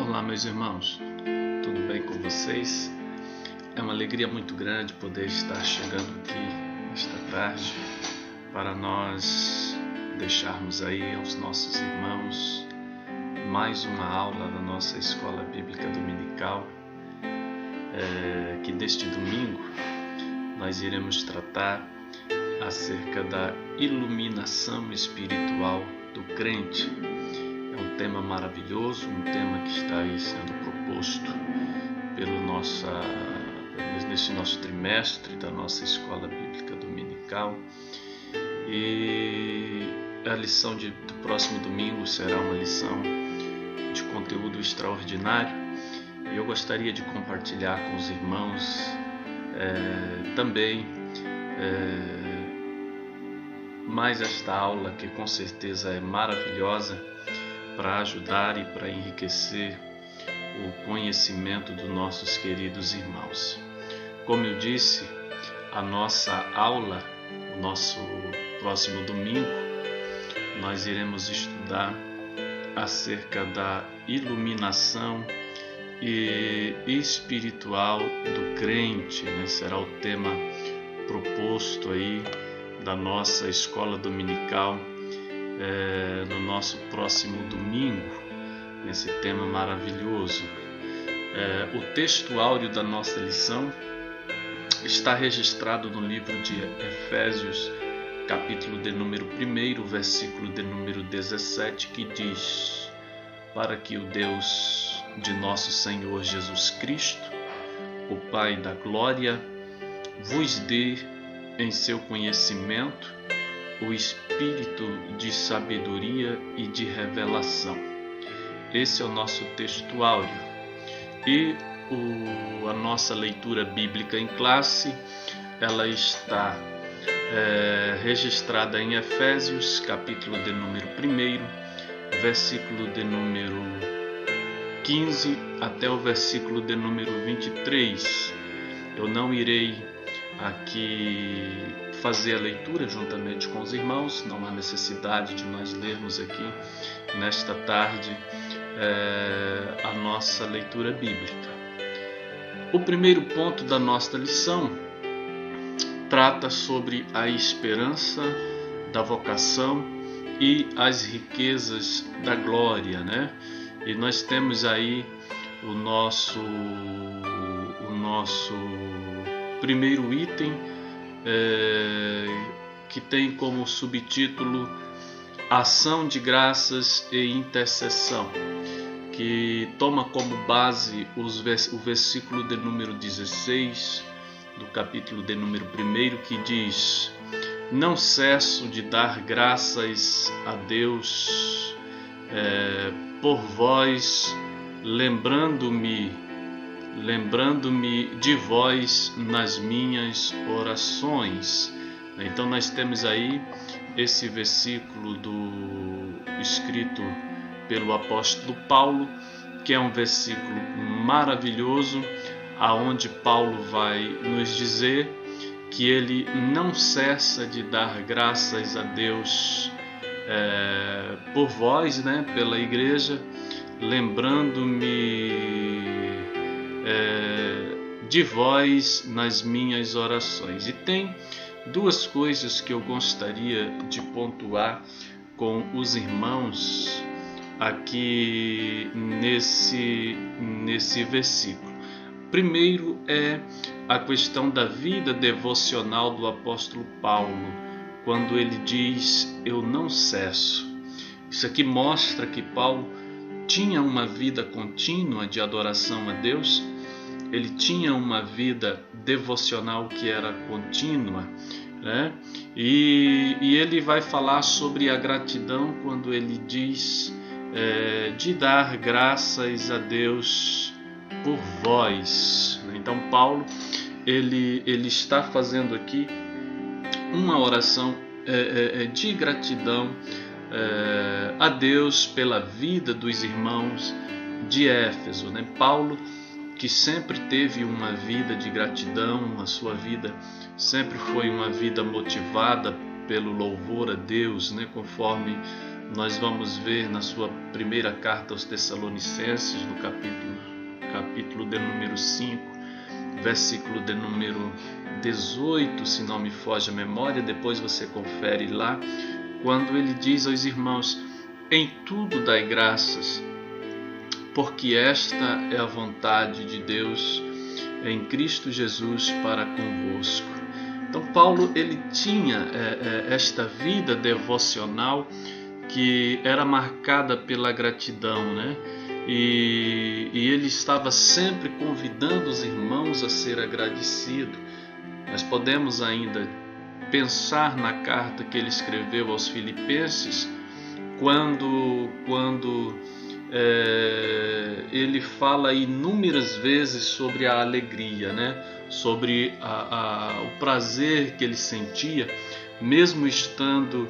Olá, meus irmãos, tudo bem com vocês? É uma alegria muito grande poder estar chegando aqui esta tarde para nós deixarmos aí aos nossos irmãos mais uma aula da nossa Escola Bíblica Dominical, que deste domingo nós iremos tratar acerca da iluminação espiritual do crente. É um tema maravilhoso, um tema que está aí sendo proposto nesse nosso trimestre da nossa Escola Bíblica Dominical. E a lição do próximo domingo será uma lição de conteúdo extraordinário. E eu gostaria de compartilhar com os irmãos também mais esta aula, que com certeza é maravilhosa para ajudar e para enriquecer o conhecimento dos nossos queridos irmãos. Como eu disse, a nossa aula, o nosso próximo domingo, nós iremos estudar acerca da iluminação espiritual do crente, né? Será o tema proposto aí da nossa escola dominical no nosso próximo domingo, nesse tema maravilhoso. O texto áureo da nossa lição está registrado no livro de Efésios, capítulo de número 1, versículo de número 17, que diz: para que o Deus de nosso Senhor Jesus Cristo, o Pai da glória, vos dê em seu conhecimento o espírito de sabedoria e de revelação. Esse é o nosso texto áureo. E a nossa leitura bíblica em classe, ela está registrada em Efésios, capítulo de número 1, versículo de número 15 até o versículo de número 23. Eu não irei aqui fazer a leitura juntamente com os irmãos, não há necessidade de nós lermos aqui nesta tarde a nossa leitura bíblica. O primeiro ponto da nossa lição trata sobre a esperança da vocação e as riquezas da glória, né? E nós temos aí o nosso primeiro item, que tem como subtítulo Ação de Graças e Intercessão, que toma como base o versículo de número 16 do capítulo de número 1, que diz: não cesso de dar graças a Deus por vós, lembrando-me de vós nas minhas orações. Então nós temos aí esse versículo escrito pelo apóstolo Paulo, que é um versículo maravilhoso, aonde Paulo vai nos dizer que ele não cessa de dar graças a Deus por vós, né, pela igreja, lembrando-me de vós nas minhas orações. E tem duas coisas que eu gostaria de pontuar com os irmãos aqui nesse versículo. Primeiro é a questão da vida devocional do apóstolo Paulo, quando ele diz: eu não cesso. Isso aqui mostra que Paulo tinha uma vida contínua de adoração a Deus. Ele tinha uma vida devocional que era contínua, né? E ele vai falar sobre a gratidão quando ele diz de dar graças a Deus por vós. Então Paulo ele está fazendo aqui uma oração de gratidão a Deus pela vida dos irmãos de Éfeso, né? Paulo, que sempre teve uma vida de gratidão, a sua vida sempre foi uma vida motivada pelo louvor a Deus, né? Conforme nós vamos ver na sua primeira carta aos Tessalonicenses, no capítulo de número 5, versículo de número 18, se não me foge a memória, depois você confere lá, quando ele diz aos irmãos: em tudo dai graças, porque esta é a vontade de Deus em Cristo Jesus para convosco. Então Paulo, ele tinha esta vida devocional que era marcada pela gratidão, né? E ele estava sempre convidando os irmãos a ser agradecido. Nós podemos ainda pensar na carta que ele escreveu aos Filipenses, quando ele fala inúmeras vezes sobre a alegria, né? Sobre o prazer que ele sentia, mesmo estando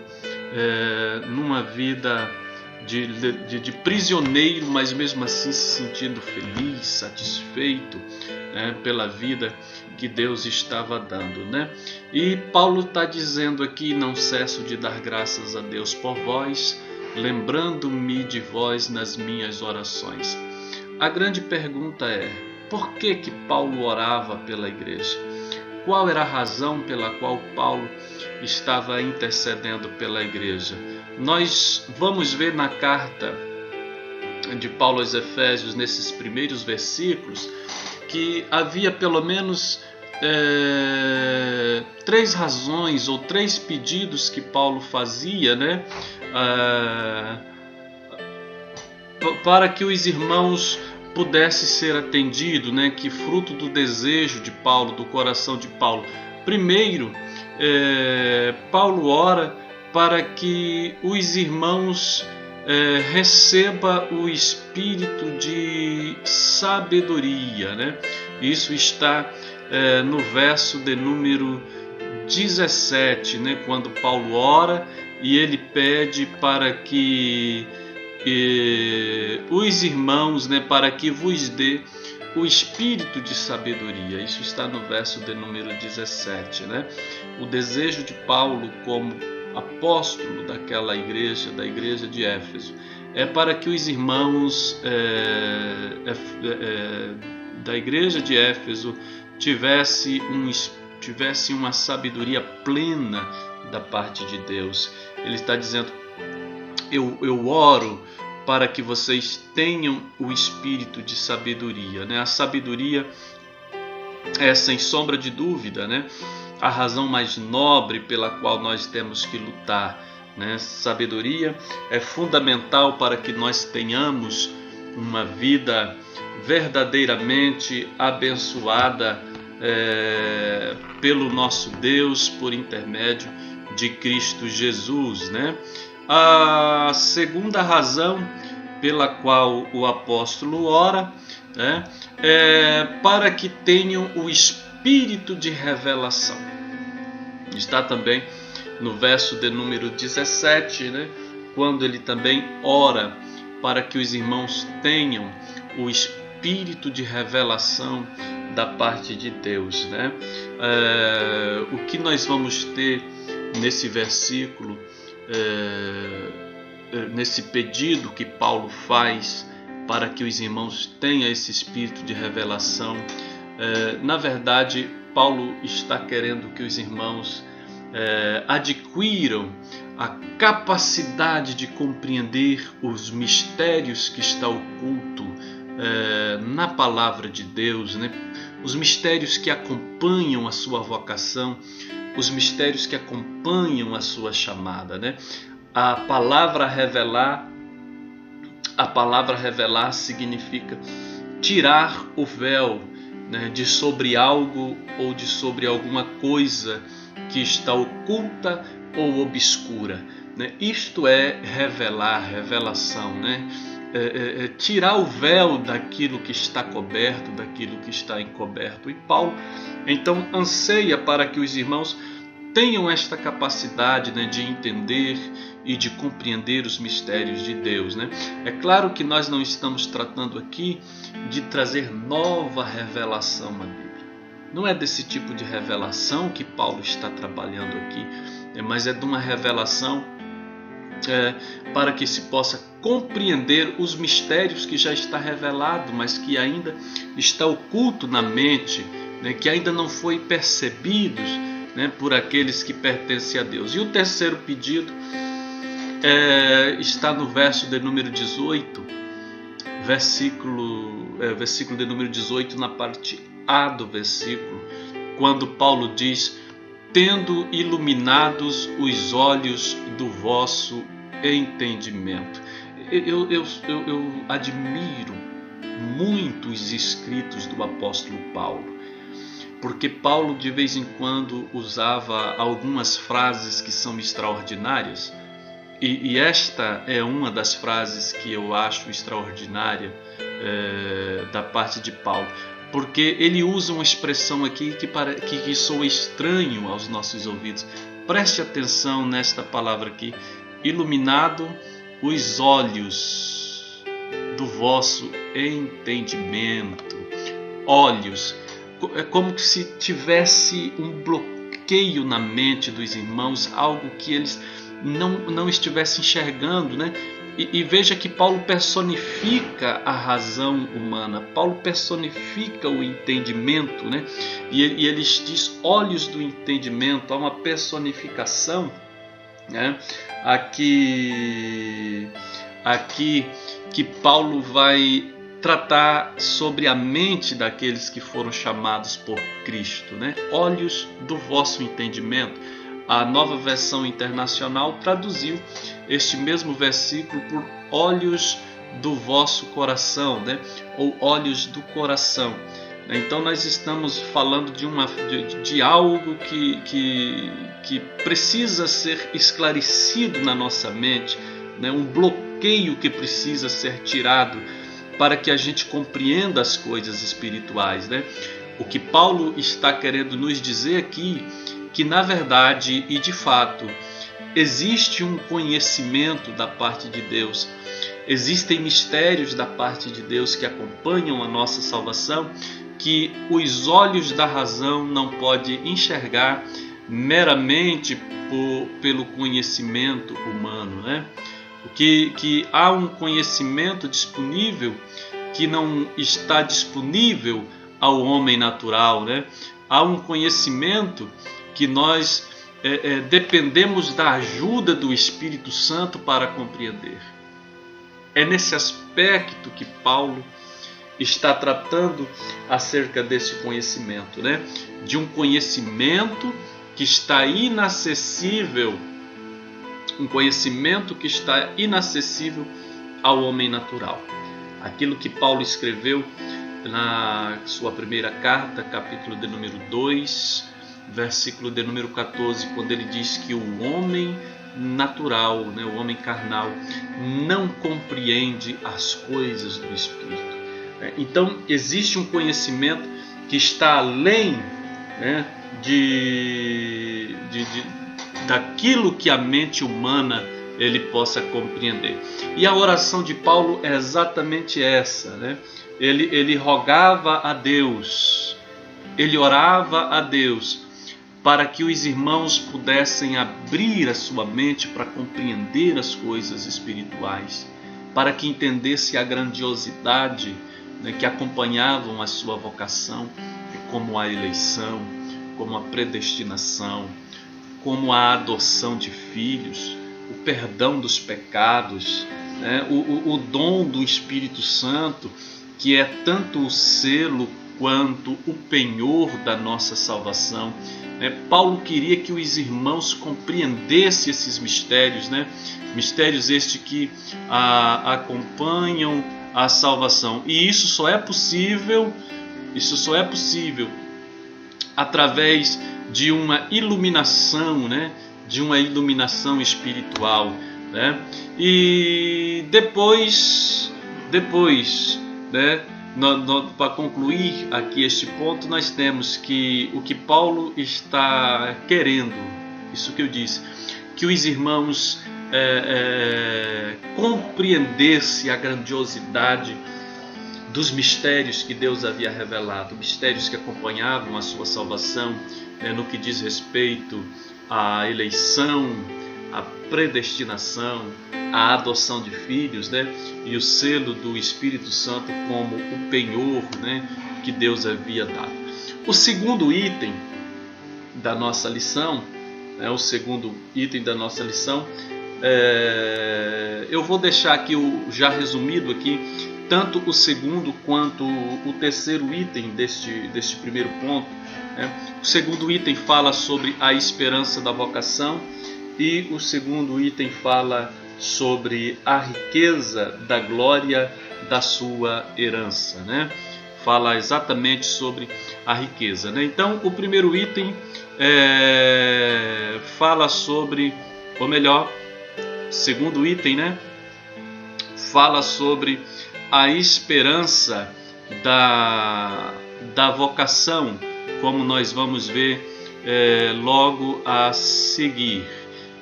numa vida de prisioneiro, mas mesmo assim se sentindo feliz, satisfeito, né, pela vida que Deus estava dando, né? E Paulo está dizendo aqui: não cesso de dar graças a Deus por vós, lembrando-me de vós nas minhas orações. A grande pergunta é: por que Paulo orava pela igreja? Qual era a razão pela qual Paulo estava intercedendo pela igreja? Nós vamos ver na carta de Paulo aos Efésios, nesses primeiros versículos, que havia pelo menos 3 razões ou 3 pedidos que Paulo fazia, né? Para que os irmãos pudessem ser atendidos, né? Que fruto do desejo de Paulo, do coração de Paulo. Primeiro, Paulo ora para que os irmãos recebam o espírito de sabedoria, né? Isso está no verso de número 17, né? Quando Paulo ora e ele pede para que os irmãos, né, para que vos dê o espírito de sabedoria. Isso está no verso de número 17, né? O desejo de Paulo como apóstolo daquela igreja, da igreja de Éfeso, é para que os irmãos da igreja de Éfeso tivessem uma sabedoria plena da parte de Deus. Ele está dizendo: eu oro para que vocês tenham o espírito de sabedoria, né? A sabedoria é, sem sombra de dúvida, né, a razão mais nobre pela qual nós temos que lutar, né? Sabedoria é fundamental para que nós tenhamos uma vida verdadeiramente abençoada pelo nosso Deus, por intermédio de Cristo Jesus, né? A segunda razão pela qual o apóstolo ora, né, é para que tenham o espírito de revelação. Está também no verso de número 17, né, quando ele também ora para que os irmãos tenham o espírito de revelação da parte de Deus, né? O que nós vamos ter nesse versículo, nesse pedido que Paulo faz para que os irmãos tenham esse espírito de revelação, na verdade Paulo está querendo que os irmãos adquiram a capacidade de compreender os mistérios que está oculto na palavra de Deus, né? Os mistérios que acompanham a sua vocação, os mistérios que acompanham a sua chamada, né? A palavra revelar significa tirar o véu, né, de sobre algo ou de sobre alguma coisa que está oculta ou obscura, né? Isto é revelar, revelação, né? Tirar o véu daquilo que está coberto, daquilo que está encoberto. E Paulo então anseia para que os irmãos tenham esta capacidade, né, de entender e de compreender os mistérios de Deus, né? É claro que nós não estamos tratando aqui de trazer nova revelação à Bíblia. Não é desse tipo de revelação que Paulo está trabalhando aqui, mas é de uma revelação para que se possa compreender os mistérios que já está revelado, mas que ainda está oculto na mente, né, que ainda não foi percebidos, né, por aqueles que pertencem a Deus. E o terceiro pedido está no verso de número 18, versículo de número 18, na parte A do versículo, quando Paulo diz: tendo iluminados os olhos do vosso entendimento. Eu admiro muito os escritos do apóstolo Paulo, porque Paulo de vez em quando usava algumas frases que são extraordinárias, e esta é uma das frases que eu acho extraordinária da parte de Paulo, porque ele usa uma expressão aqui que soa estranho aos nossos ouvidos. Preste atenção nesta palavra aqui: iluminado os olhos do vosso entendimento. Olhos, é como se tivesse um bloqueio na mente dos irmãos, algo que eles não estivessem enxergando, né? E veja que Paulo personifica a razão humana, Paulo personifica o entendimento, né? E ele diz olhos do entendimento, há uma personificação, né? Aqui que Paulo vai tratar sobre a mente daqueles que foram chamados por Cristo, né? Olhos do vosso entendimento. A Nova Versão Internacional traduziu este mesmo versículo por olhos do vosso coração, né? Ou olhos do coração. Então nós estamos falando de algo que precisa ser esclarecido na nossa mente, né? Um bloqueio que precisa ser tirado para que a gente compreenda as coisas espirituais, né? O que Paulo está querendo nos dizer aqui, que na verdade e de fato existe um conhecimento da parte de Deus, existem mistérios da parte de Deus que acompanham a nossa salvação, que os olhos da razão não podem enxergar meramente pelo conhecimento humano, né? Que há um conhecimento disponível que não está disponível ao homem natural, né? Há um conhecimento que nós dependemos da ajuda do Espírito Santo para compreender. É nesse aspecto que Paulo está tratando acerca desse conhecimento, né? De um conhecimento que está inacessível, um conhecimento que está inacessível ao homem natural. Aquilo que Paulo escreveu na sua primeira carta, capítulo de número 2, versículo de número 14, quando ele diz que o homem natural, né, o homem carnal, não compreende as coisas do Espírito. Então, existe um conhecimento que está além, né, daquilo que a mente humana ele possa compreender. E a oração de Paulo é exatamente essa, né? Ele rogava a Deus, ele orava a Deus para que os irmãos pudessem abrir a sua mente para compreender as coisas espirituais, para que entendesse a grandiosidade, né, que acompanhavam a sua vocação, como a eleição, como a predestinação, como a adoção de filhos, o perdão dos pecados, né, o dom do Espírito Santo, que é tanto o selo quanto o penhor da nossa salvação. Paulo queria que os irmãos compreendessem esses mistérios, né? Mistérios estes que acompanham a salvação. E isso só é possível através de uma iluminação, né? De uma iluminação espiritual, né? E depois, né? Para concluir aqui este ponto, nós temos que o que Paulo está querendo, isso que eu disse, que os irmãos compreendessem a grandiosidade dos mistérios que Deus havia revelado, mistérios que acompanhavam a sua salvação, no que diz respeito à eleição, a predestinação, a adoção de filhos, né? E o selo do Espírito Santo como o penhor, né? Que Deus havia dado. O segundo item da nossa lição, né? Eu vou deixar aqui já resumido aqui tanto o segundo quanto o terceiro item deste primeiro ponto. Né? O segundo item fala sobre a esperança da vocação e o segundo item fala sobre a riqueza da glória da sua herança, né? Fala exatamente sobre a riqueza, né? Então, o primeiro item fala sobre, ou melhor, segundo item, né? Fala sobre a esperança da vocação, como nós vamos ver logo a seguir,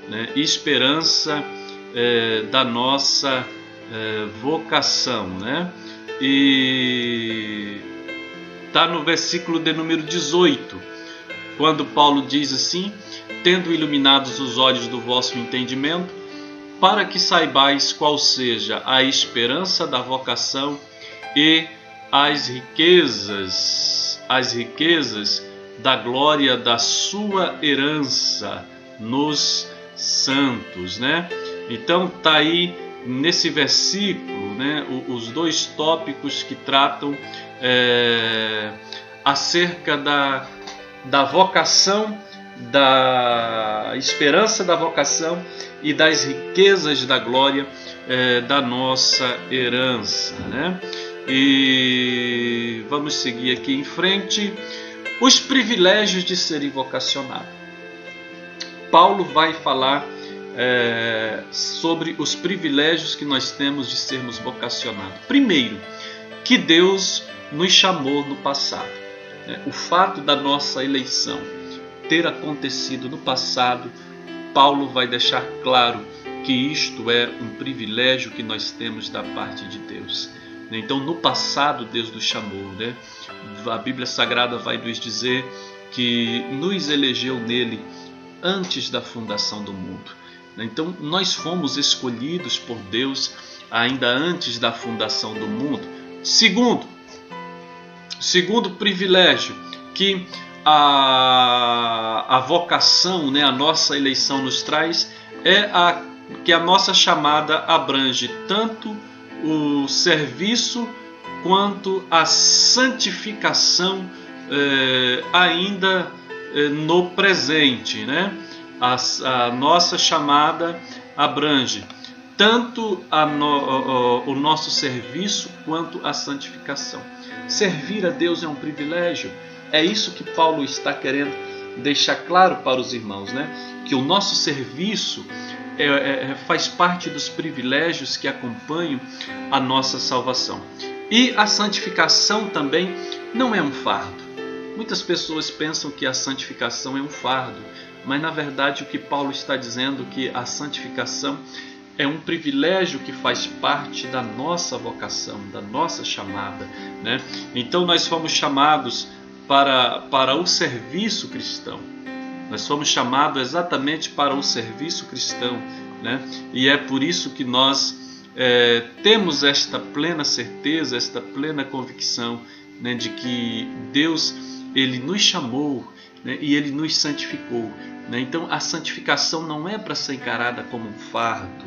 né? Esperança da nossa vocação, né? E está no versículo de número 18, quando Paulo diz assim: tendo iluminados os olhos do vosso entendimento, para que saibais qual seja a esperança da vocação e as riquezas da glória da sua herança nos santos, né? Então tá aí nesse versículo, né, os dois tópicos que tratam acerca da vocação, da esperança da vocação e das riquezas da glória da nossa herança, né? E vamos seguir aqui em frente. Os privilégios de serem vocacionado. Paulo vai falar sobre os privilégios que nós temos de sermos vocacionados. Primeiro, que Deus nos chamou no passado. O fato da nossa eleição ter acontecido no passado, Paulo vai deixar claro que isto é um privilégio que nós temos da parte de Deus. Então, no passado, Deus nos chamou, né? A Bíblia Sagrada vai nos dizer que nos elegeu nele antes da fundação do mundo. Então, nós fomos escolhidos por Deus ainda antes da fundação do mundo. Segundo privilégio que a vocação, né, a nossa eleição nos traz, que a nossa chamada abrange tanto o serviço quanto a santificação ainda no presente, né? A nossa chamada abrange tanto o nosso serviço quanto a santificação. Servir a Deus é um privilégio. É isso que Paulo está querendo deixar claro para os irmãos, né? Que o nosso serviço faz parte dos privilégios que acompanham a nossa salvação. E a santificação também não é um fardo. Muitas pessoas pensam que a santificação é um fardo, mas na verdade o que Paulo está dizendo é que a santificação é um privilégio que faz parte da nossa vocação, da nossa chamada, né? Então nós fomos chamados para o serviço cristão. Nós fomos chamados exatamente para o serviço cristão, né? E é por isso que nós temos esta plena certeza, esta plena convicção, né, de que Deus, Ele nos chamou, né, e Ele nos santificou, né? Então a santificação não é para ser encarada como um fardo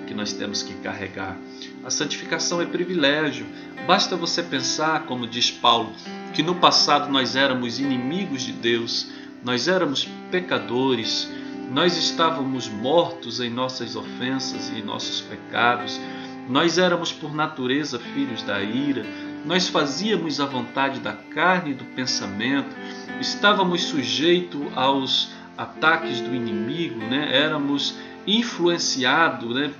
que nós temos que carregar. A santificação é privilégio. Basta você pensar, como diz Paulo, que no passado nós éramos inimigos de Deus, nós éramos pecadores, nós estávamos mortos em nossas ofensas e em nossos pecados, nós éramos por natureza filhos da ira, nós fazíamos a vontade da carne e do pensamento, estávamos sujeitos aos ataques do inimigo, né? Éramos influenciados, né,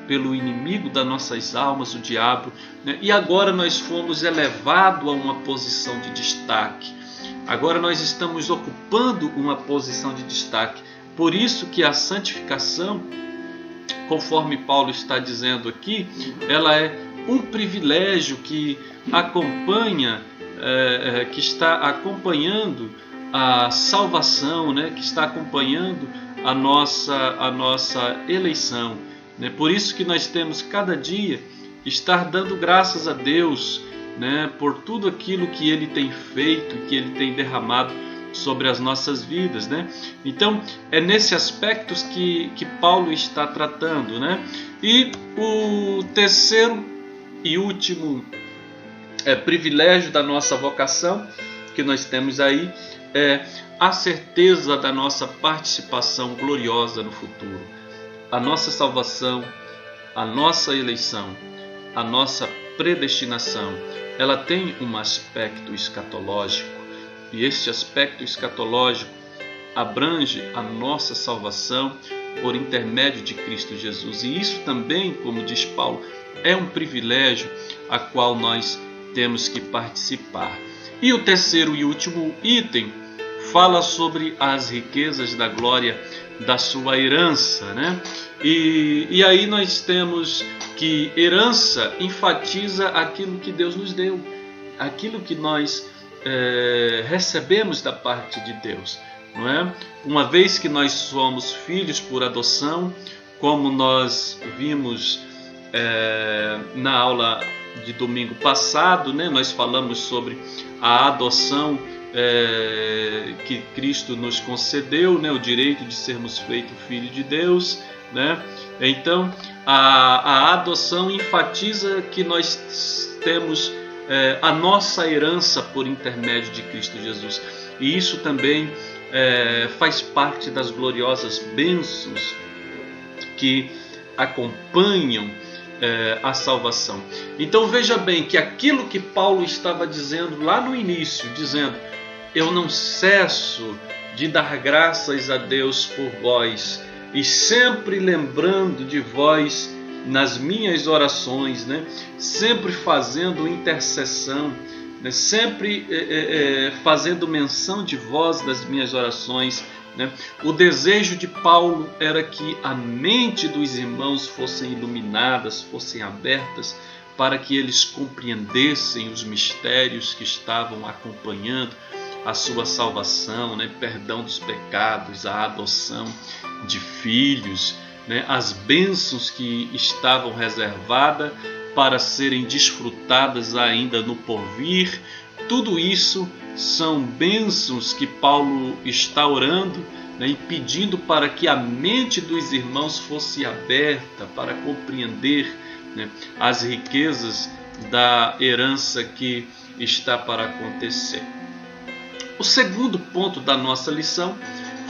pelo inimigo das nossas almas, o diabo, né? E agora nós fomos elevados a uma posição de destaque. Agora nós estamos ocupando uma posição de destaque. Por isso que a santificação, conforme Paulo está dizendo aqui, ela é um privilégio que acompanha, que está acompanhando a salvação, né? Que está acompanhando a nossa eleição, né? Por isso que nós temos cada dia estar dando graças a Deus, né, por tudo aquilo que Ele tem feito, que Ele tem derramado sobre as nossas vidas, né? Então é nesse aspecto que Paulo está tratando, né? E o terceiro e último privilégio da nossa vocação que nós temos aí é a certeza da nossa participação gloriosa no futuro. A nossa salvação, a nossa eleição, a nossa predestinação, ela tem um aspecto escatológico, e este aspecto escatológico abrange a nossa salvação por intermédio de Cristo Jesus. E isso também, como diz Paulo, é um privilégio a qual nós temos que participar. E o terceiro e último item fala sobre as riquezas da glória da sua herança, né? E aí nós temos que herança enfatiza aquilo que Deus nos deu, aquilo que nós recebemos da parte de Deus, não é? Uma vez que nós somos filhos por adoção, como nós vimos na aula de domingo passado, né? Nós falamos sobre a adoção que Cristo nos concedeu, né? O direito de sermos feitos filhos de Deus, né? Então a adoção enfatiza que nós temos a nossa herança por intermédio de Cristo Jesus, e isso também faz parte das gloriosas bênçãos que acompanham a salvação. Então veja bem que aquilo que Paulo estava dizendo lá no início, dizendo: eu não cesso de dar graças a Deus por vós, e sempre lembrando de vós nas minhas orações, né? Sempre fazendo intercessão, né? Sempre fazendo menção de vós nas minhas orações, né? O desejo de Paulo era que a mente dos irmãos fossem iluminadas, fossem abertas, para que eles compreendessem os mistérios que estavam acompanhando a sua salvação, né? Perdão dos pecados, a adoção de filhos, né? As bênçãos que estavam reservadas para serem desfrutadas ainda no porvir. Tudo isso são bênçãos que Paulo está orando, né, e pedindo para que a mente dos irmãos fosse aberta para compreender, né, as riquezas da herança que está para acontecer. O segundo ponto da nossa lição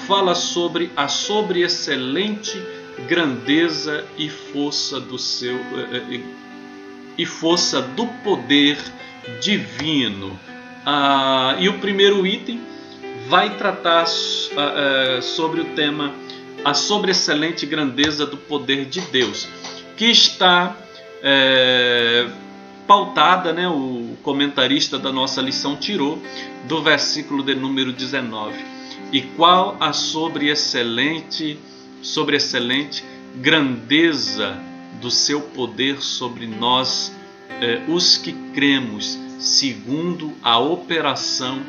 fala sobre a sobreexcelente grandeza e força do poder divino. E o primeiro item vai tratar sobre o tema a sobreexcelente grandeza do poder de Deus, que está pautada, né, o comentarista da nossa lição tirou do versículo de número 19. E qual a sobreexcelente grandeza do seu poder sobre nós, os que cremos, segundo a operação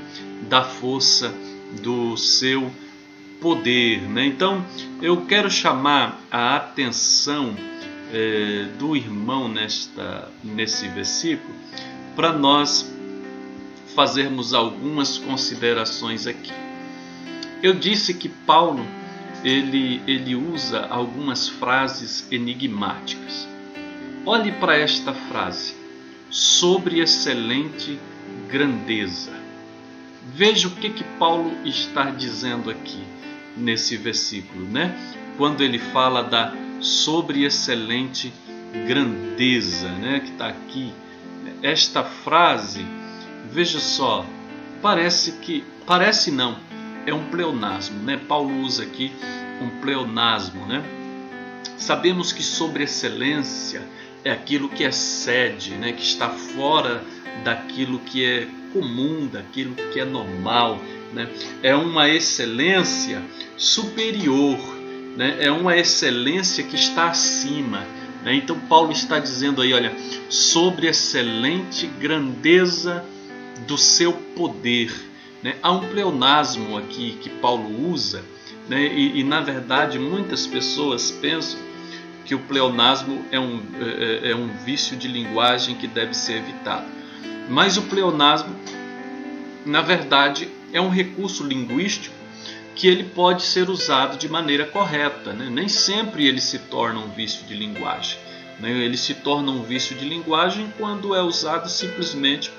da força do seu poder, né? Então, eu quero chamar a atenção do irmão nesse versículo, para nós fazermos algumas considerações aqui. Eu disse que Paulo ele usa algumas frases enigmáticas. Olhe para esta frase: sobre excelente grandeza. Veja o que Paulo está dizendo aqui nesse versículo, né? Quando ele fala da sobre excelente grandeza, né? Que está aqui. Esta frase, veja só, parece não, é um pleonasmo, né? Paulo usa aqui um pleonasmo, né? Sabemos que sobre excelência é aquilo que excede, né? Que está fora daquilo que é comum, daquilo que é normal, né? É uma excelência superior, né? É uma excelência que está acima, né? Então Paulo está dizendo aí, olha, sobre excelente grandeza do seu poder, né? Há um pleonasmo aqui que Paulo usa, né? E na verdade muitas pessoas pensam que o pleonasmo é um vício de linguagem que deve ser evitado. Mas o pleonasmo, na verdade, é um recurso linguístico que ele pode ser usado de maneira correta, né? Nem sempre ele se torna um vício de linguagem, né? Ele se torna um vício de linguagem quando é usado simplesmente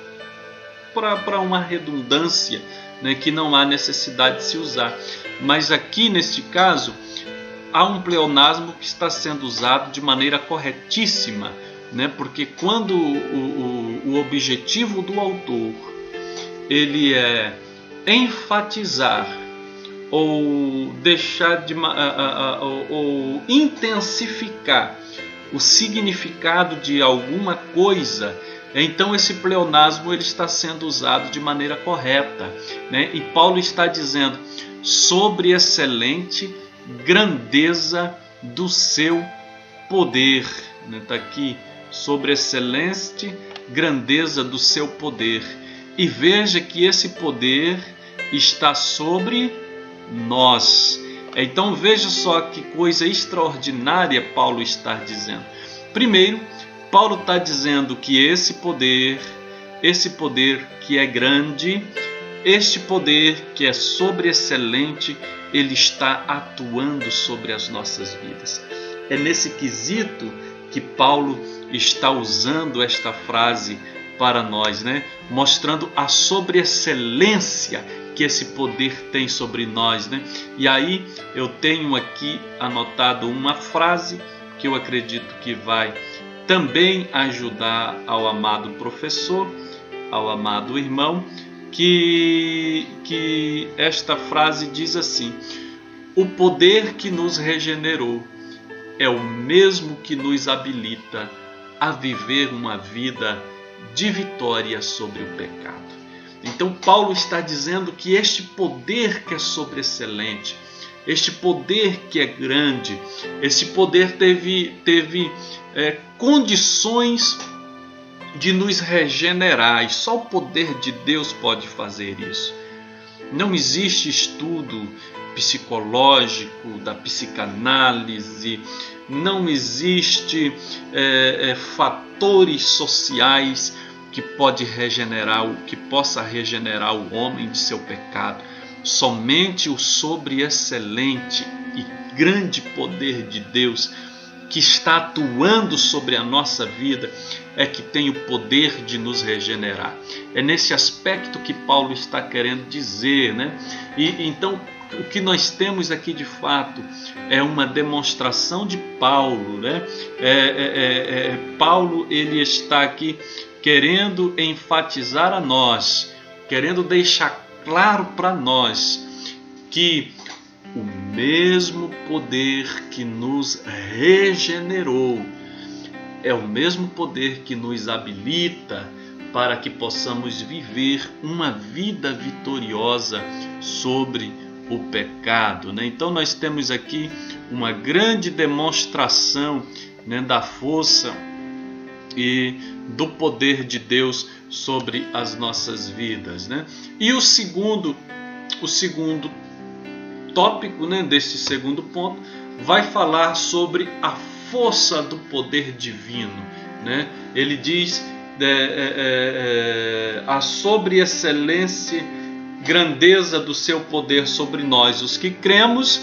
para uma redundância, né? Que não há necessidade de se usar. Mas aqui, neste caso, há um pleonasmo que está sendo usado de maneira corretíssima, né? Porque quando o objetivo do autor ele é enfatizar ou deixar ou intensificar o significado de alguma coisa, então esse pleonasmo ele está sendo usado de maneira correta, né? E Paulo está dizendo sobre excelente grandeza do seu poder, né? Está aqui, sobre excelente grandeza do seu poder. E veja que esse poder está sobre nós. Então veja só que coisa extraordinária Paulo está dizendo. Primeiro, Paulo está dizendo que esse poder que é grande, este poder que é sobreexcelente, ele está atuando sobre as nossas vidas. É nesse quesito que Paulo está usando esta frase para nós, né? Mostrando a sobreexcelência que esse poder tem sobre nós, né? E aí eu tenho aqui anotado uma frase que eu acredito que vai também ajudar ao amado professor, ao amado irmão, que esta frase diz assim: o poder que nos regenerou é o mesmo que nos habilita a viver uma vida de vitória sobre o pecado. Então Paulo está dizendo que este poder que é sobreexcelente, este poder que é grande, esse poder teve condições de nos regenerar, e só o poder de Deus pode fazer isso. Não existe estudo psicológico, da psicanálise, não existe fatores sociais que possa regenerar o homem de seu pecado. Somente o sobreexcelente e grande poder de Deus que está atuando sobre a nossa vida é que tem o poder de nos regenerar. É nesse aspecto que Paulo está querendo dizer, né? E então o que nós temos aqui de fato é uma demonstração de Paulo, né? Paulo ele está aqui querendo enfatizar a nós, querendo deixar claro para nós que o mesmo poder que nos regenerou é o mesmo poder que nos habilita para que possamos viver uma vida vitoriosa sobre o pecado, né? Então nós temos aqui uma grande demonstração, né, da força e do poder de Deus sobre as nossas vidas, né? E o segundo tópico, né, desse segundo ponto vai falar sobre a força do poder divino, né? Ele diz a sobreexcelência, grandeza do seu poder sobre nós, os que cremos,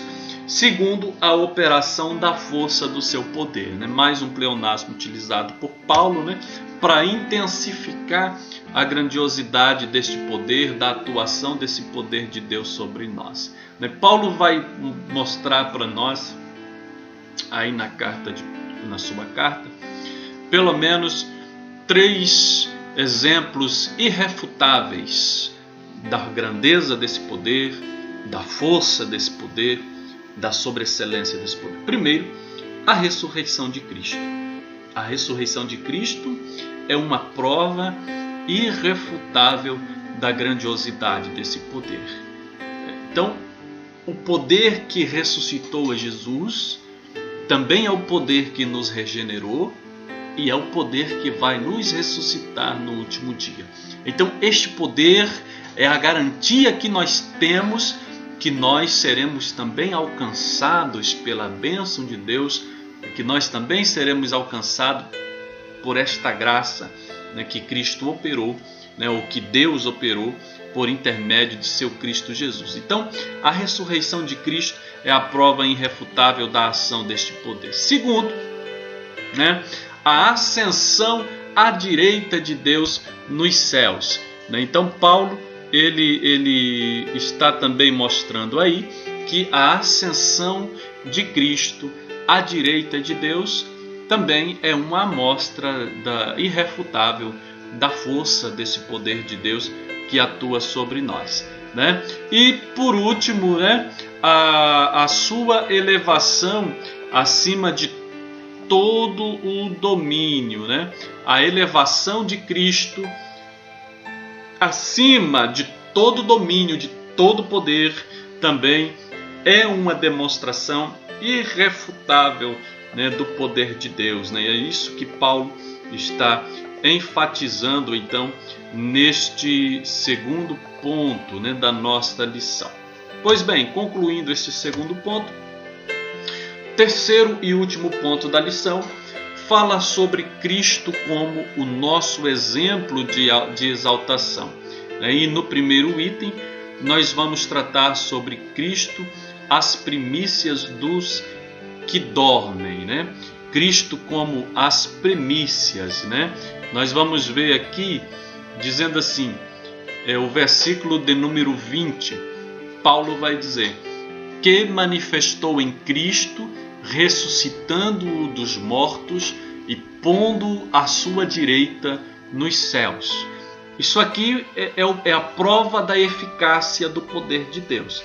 segundo a operação da força do seu poder, né? Mais um pleonasmo utilizado por Paulo, né, para intensificar a grandiosidade deste poder, da atuação desse poder de Deus sobre nós, né? Paulo vai mostrar para nós aí na sua carta pelo menos 3 exemplos irrefutáveis da grandeza desse poder, da força desse poder, da sobreexcelência desse poder. Primeiro, a ressurreição de Cristo. A ressurreição de Cristo é uma prova irrefutável da grandiosidade desse poder. Então, o poder que ressuscitou a Jesus também é o poder que nos regenerou e é o poder que vai nos ressuscitar no último dia. Então, este poder é a garantia que nós temos que nós seremos também alcançados pela bênção de Deus, que nós também seremos alcançados por esta graça, né, que Cristo operou, né, ou que Deus operou por intermédio de seu Cristo Jesus. Então, a ressurreição de Cristo é a prova irrefutável da ação deste poder. Segundo, né, a ascensão à direita de Deus nos céus. Então, Paulo ele está também mostrando aí que a ascensão de Cristo à direita de Deus também é uma amostra irrefutável da força desse poder de Deus que atua sobre nós, né? E por último, né, a sua elevação acima de todo o domínio, né? A elevação de Cristo acima de todo domínio, de todo poder, também é uma demonstração irrefutável, né, do poder de Deus, né? É isso que Paulo está enfatizando então neste segundo ponto, né, da nossa lição. Pois bem, concluindo este segundo ponto, terceiro e último ponto da lição fala sobre Cristo como o nosso exemplo de exaltação. E no primeiro item nós vamos tratar sobre Cristo, as primícias dos que dormem, né? Cristo como as primícias, né? Nós vamos ver aqui, dizendo assim, o versículo de número 20, Paulo vai dizer, que manifestou em Cristo, ressuscitando-o dos mortos e pondo à sua direita nos céus. Isso aqui é a prova da eficácia do poder de Deus.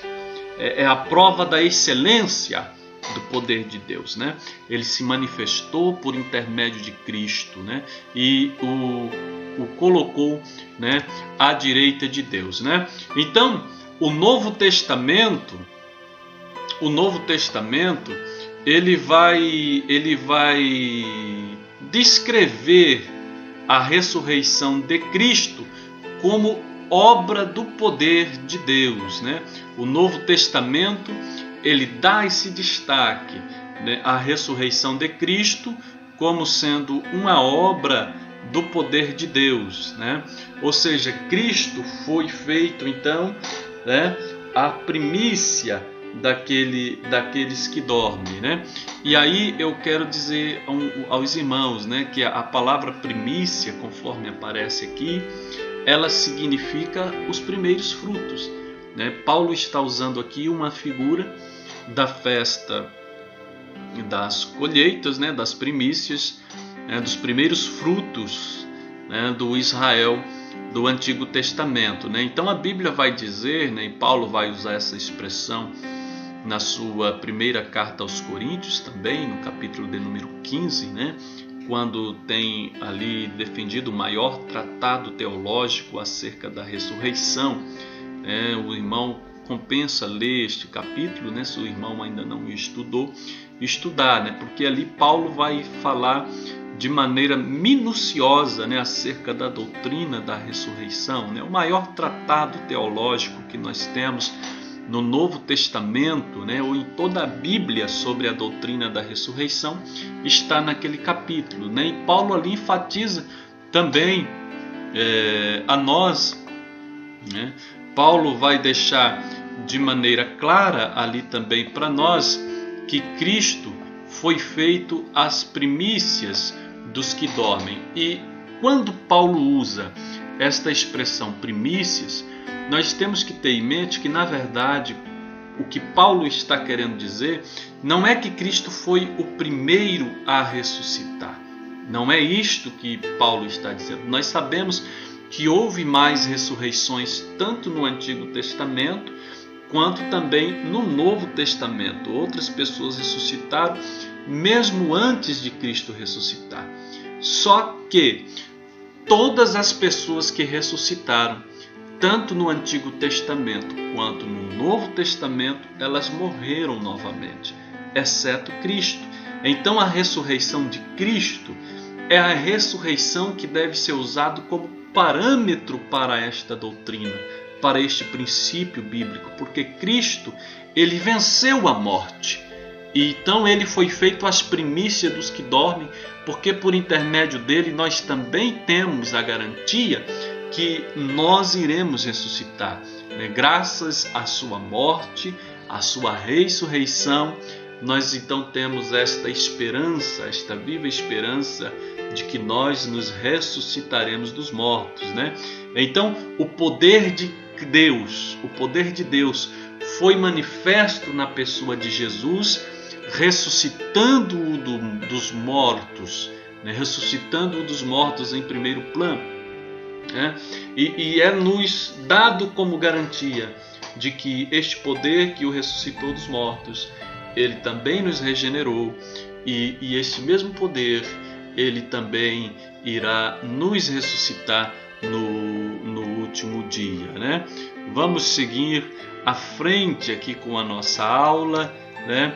É a prova da excelência do poder de Deus, né? Ele se manifestou por intermédio de Cristo, né? E o colocou, né, à direita de Deus, né? Então, o Novo Testamento, ele vai descrever a ressurreição de Cristo como obra do poder de Deus, né? O Novo Testamento ele dá esse destaque, né, à ressurreição de Cristo como sendo uma obra do poder de Deus, né? Ou seja, Cristo foi feito então, né, a primícia daqueles que dormem, né? E aí eu quero dizer aos irmãos, né, que a palavra primícia, conforme aparece aqui, ela significa os primeiros frutos, né? Paulo está usando aqui uma figura da festa das colheitas, né, das primícias, né, dos primeiros frutos, né, do Israel do Antigo Testamento, né? Então a Bíblia vai dizer, né, e Paulo vai usar essa expressão na sua primeira carta aos Coríntios também, no capítulo de número 15, né, quando tem ali defendido o maior tratado teológico acerca da ressurreição, né? O irmão compensa ler este capítulo, né, se o irmão ainda não estudou, estudar, né, porque ali Paulo vai falar de maneira minuciosa, né, acerca da doutrina da ressurreição, né? O maior tratado teológico que nós temos no Novo Testamento, né, ou em toda a Bíblia sobre a doutrina da ressurreição está naquele capítulo, né? E Paulo ali enfatiza também a nós, né? Paulo vai deixar de maneira clara ali também para nós que Cristo foi feito as primícias dos que dormem. E quando Paulo usa esta expressão primícias, nós temos que ter em mente que, na verdade, o que Paulo está querendo dizer não é que Cristo foi o primeiro a ressuscitar. Não é isto que Paulo está dizendo. Nós sabemos que houve mais ressurreições tanto no Antigo Testamento quanto também no Novo Testamento. Outras pessoas ressuscitaram mesmo antes de Cristo ressuscitar. Só que todas as pessoas que ressuscitaram, tanto no Antigo Testamento quanto no Novo Testamento, elas morreram novamente, exceto Cristo. Então a ressurreição de Cristo é a ressurreição que deve ser usada como parâmetro para esta doutrina para este princípio bíblico, porque Cristo, ele venceu a morte. E então ele foi feito as primícias dos que dormem, porque por intermédio dele nós também temos a garantia que nós iremos ressuscitar, né? Graças à sua morte, à sua ressurreição, nós então temos esta esperança, esta viva esperança de que nós nos ressuscitaremos dos mortos, né? Então, o poder de Deus foi manifesto na pessoa de Jesus, ressuscitando-o dos mortos, né? Ressuscitando-o dos mortos em primeiro plano, né? E é nos dado como garantia de que este poder que o ressuscitou dos mortos, ele também nos regenerou, e este mesmo poder, ele também irá nos ressuscitar no último dia, né? Vamos seguir à frente aqui com a nossa aula, né?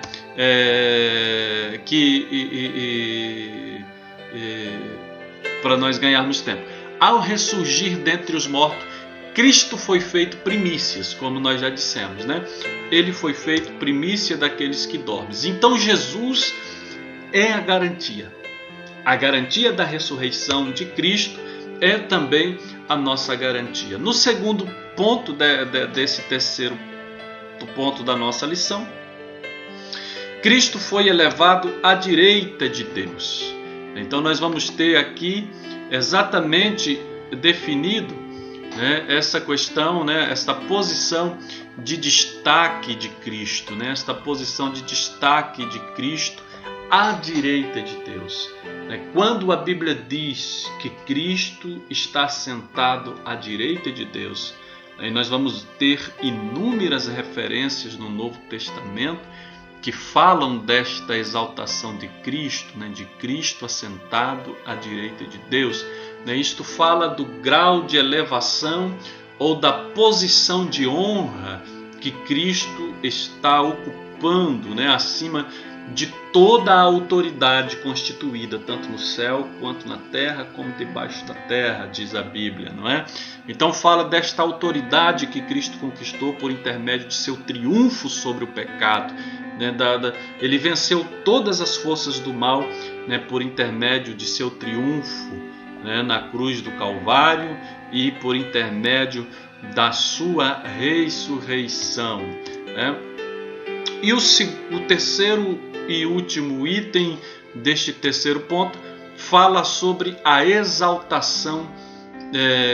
Para nós ganharmos tempo. Ao ressurgir dentre os mortos, Cristo foi feito primícias, como nós já dissemos, né? Ele foi feito primícia daqueles que dormem. Então Jesus é a garantia. A garantia da ressurreição de Cristo é também a nossa garantia. No segundo ponto desse terceiro ponto da nossa lição, Cristo foi elevado à direita de Deus. Então nós vamos ter aqui exatamente definido, né, essa questão, né, esta posição de destaque de Cristo, né, esta posição de destaque de Cristo à direita de Deus. Quando a Bíblia diz que Cristo está sentado à direita de Deus, nós vamos ter inúmeras referências no Novo Testamento que falam desta exaltação de Cristo, né, de Cristo assentado à direita de Deus. Isto fala do grau de elevação ou da posição de honra que Cristo está ocupando, né, acima de toda a autoridade constituída, tanto no céu quanto na terra, como debaixo da terra, diz a Bíblia, não é? Então fala desta autoridade que Cristo conquistou por intermédio de seu triunfo sobre o pecado, né? Ele venceu todas as forças do mal, né, por intermédio de seu triunfo, né, na cruz do Calvário e por intermédio da sua ressurreição, né? E o terceiro e último item deste terceiro ponto fala sobre a exaltação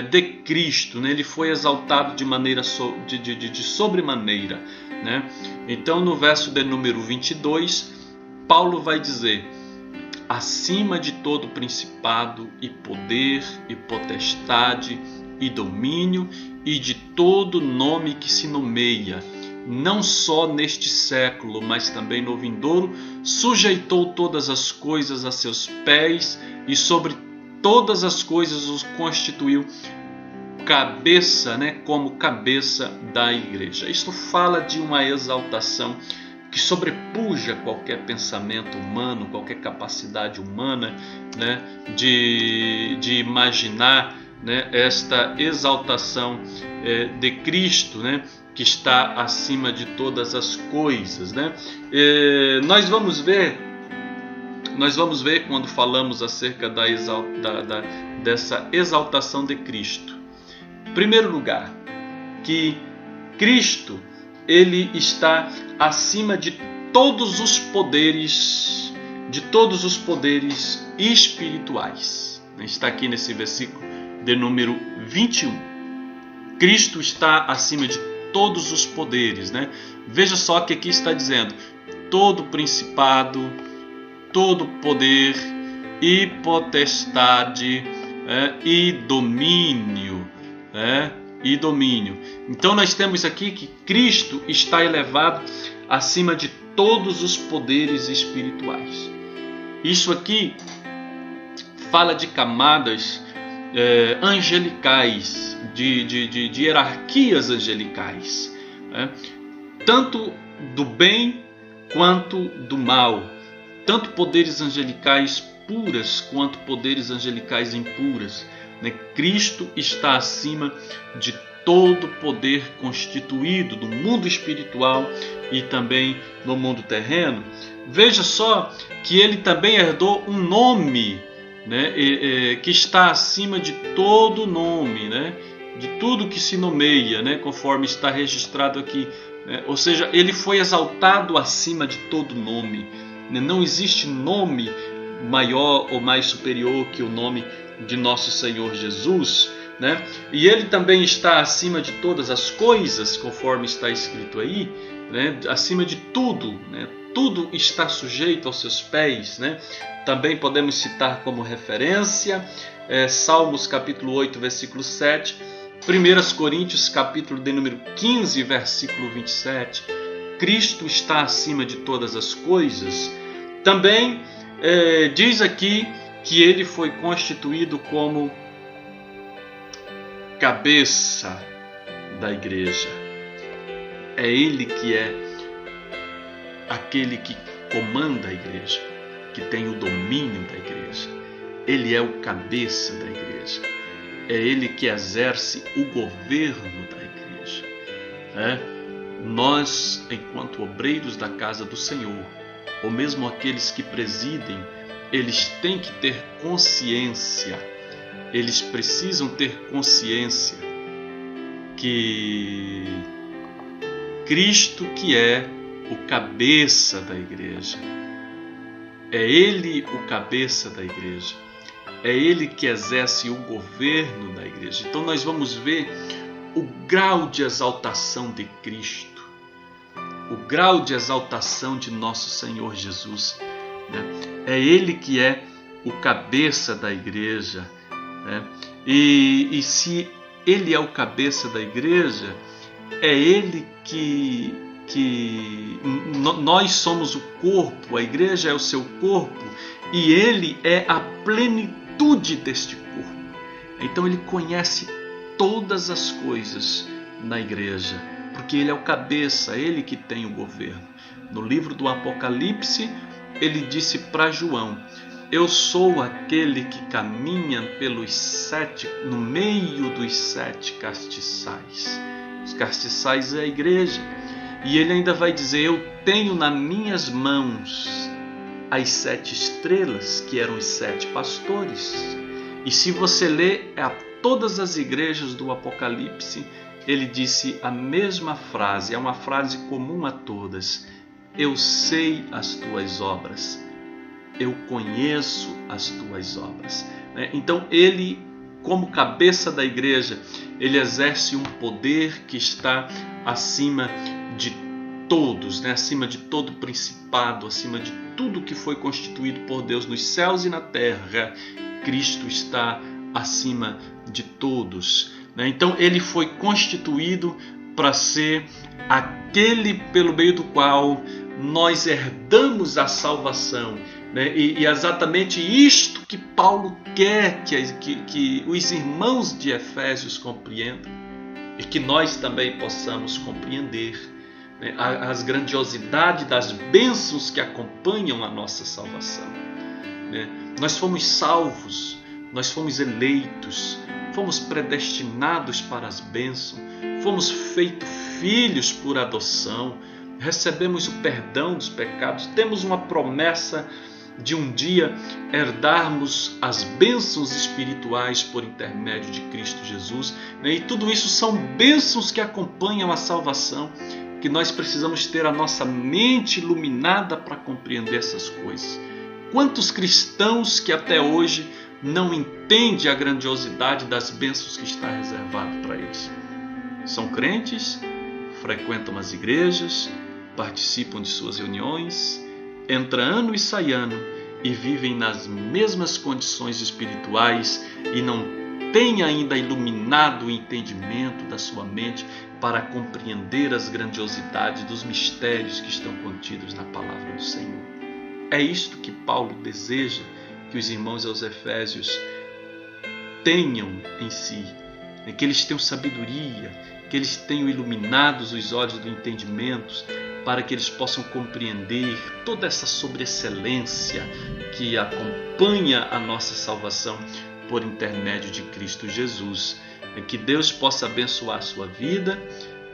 de Cristo, né? Ele foi exaltado de maneira de sobremaneira, né? Então no verso de número 22, Paulo vai dizer: acima de todo principado e poder e potestade e domínio e de todo nome que se nomeia, não só neste século, mas também no vindouro, sujeitou todas as coisas a seus pés e sobre todas as coisas os constituiu cabeça, né, como cabeça da igreja. Isto fala de uma exaltação que sobrepuja qualquer pensamento humano, qualquer capacidade humana, né, de imaginar, né, esta exaltação de Cristo, né, que está acima de todas as coisas, né? Nós vamos ver quando falamos acerca dessa exaltação de Cristo. Em primeiro lugar, que Cristo, ele está acima de todos os poderes, espirituais. Está aqui nesse versículo de número 21. Cristo está acima de todos os poderes, né? Veja só que aqui está dizendo todo principado, todo poder e potestade e domínio, e domínio. Então nós temos aqui que Cristo está elevado acima de todos os poderes espirituais. Isso aqui fala de camadas angelicais, de hierarquias angelicais, tanto do bem quanto do mal, tanto poderes angelicais puras quanto poderes angelicais impuras. né? Cristo está acima de todo poder constituído no mundo espiritual e também no mundo terreno. Veja só que ele também herdou um nome, né? Que está acima de todo nome, né? De tudo que se nomeia, né? Conforme está registrado aqui. Ou seja, ele foi exaltado acima de todo nome. Não existe nome maior ou mais superior que o nome de nosso Senhor Jesus, né? E ele também está acima de todas as coisas, conforme está escrito aí, né? Acima de tudo, né? Tudo está sujeito aos seus pés, né? Também podemos citar como referência Salmos capítulo 8, versículo 7, 1 Coríntios capítulo de número 15, versículo 27. Cristo está acima de todas as coisas. Também diz aqui que ele foi constituído como cabeça da igreja. É ele que é aquele que comanda a igreja, que tem o domínio da igreja. Ele é o cabeça da igreja. É ele que exerce o governo da igreja. Nós, enquanto obreiros da casa do Senhor, ou mesmo aqueles que presidem, eles têm que ter consciência, eles precisam ter consciência que Cristo que é o cabeça da igreja, é Ele o cabeça da igreja, é Ele que exerce o governo da igreja. Então nós vamos ver o grau de exaltação de Cristo, o grau de exaltação de nosso Senhor Jesus, né? É Ele que é o cabeça da igreja, né? E se Ele é o cabeça da igreja, é Ele que nós somos o corpo, a igreja é o seu corpo e Ele é a plenitude deste corpo. Então Ele conhece todas as coisas na igreja, porque Ele é o cabeça, Ele que tem o governo. No livro do Apocalipse, Ele disse para João: eu sou aquele que caminha no meio dos 7 castiçais. Os castiçais é a igreja. E ele ainda vai dizer: eu tenho nas minhas mãos as 7 estrelas, que eram os 7 pastores. E se você ler a todas as igrejas do Apocalipse, ele disse a mesma frase, é uma frase comum a todas: eu sei as tuas obras, eu conheço as tuas obras. Então ele, como cabeça da igreja, ele exerce um poder que está acima de todos, acima de todo principado, acima de tudo que foi constituído por Deus nos céus e na terra. Cristo está acima de todos. Então ele foi constituído para ser aquele pelo meio do qual nós herdamos a salvação. E exatamente isto que Paulo quer que os irmãos de Efésios compreendam e que nós também possamos compreender, as grandiosidades das bênçãos que acompanham a nossa salvação. Nós fomos salvos, nós fomos eleitos, fomos predestinados para as bênçãos, fomos feitos filhos por adoção, recebemos o perdão dos pecados, temos uma promessa de um dia herdarmos as bênçãos espirituais por intermédio de Cristo Jesus. E tudo isso são bênçãos que acompanham a salvação, que nós precisamos ter a nossa mente iluminada para compreender essas coisas. Quantos cristãos que até hoje não entendem a grandiosidade das bênçãos que está reservado para eles? São crentes, frequentam as igrejas, participam de suas reuniões, entra ano e sai ano e vivem nas mesmas condições espirituais e não têm ainda iluminado o entendimento da sua mente para compreender as grandiosidades dos mistérios que estão contidos na palavra do Senhor. É isto que Paulo deseja que os irmãos aos Efésios tenham em si, que eles tenham sabedoria, que eles tenham iluminados os olhos do entendimento, para que eles possam compreender toda essa sobreexcelência que acompanha a nossa salvação, por intermédio de Cristo Jesus. Que Deus possa abençoar a sua vida,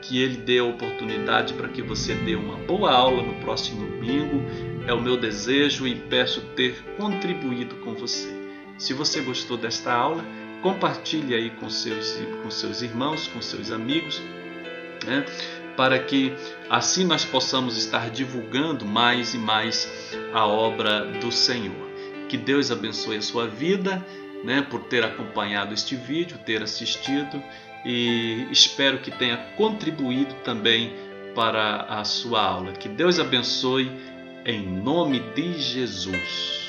que Ele dê a oportunidade para que você dê uma boa aula no próximo domingo. É o meu desejo e peço ter contribuído com você. Se você gostou desta aula, compartilhe aí com seus irmãos, com seus amigos, né? Para que assim nós possamos estar divulgando mais e mais a obra do Senhor. Que Deus abençoe a sua vida, né, por ter acompanhado este vídeo, ter assistido, e espero que tenha contribuído também para a sua aula. Que Deus abençoe em nome de Jesus.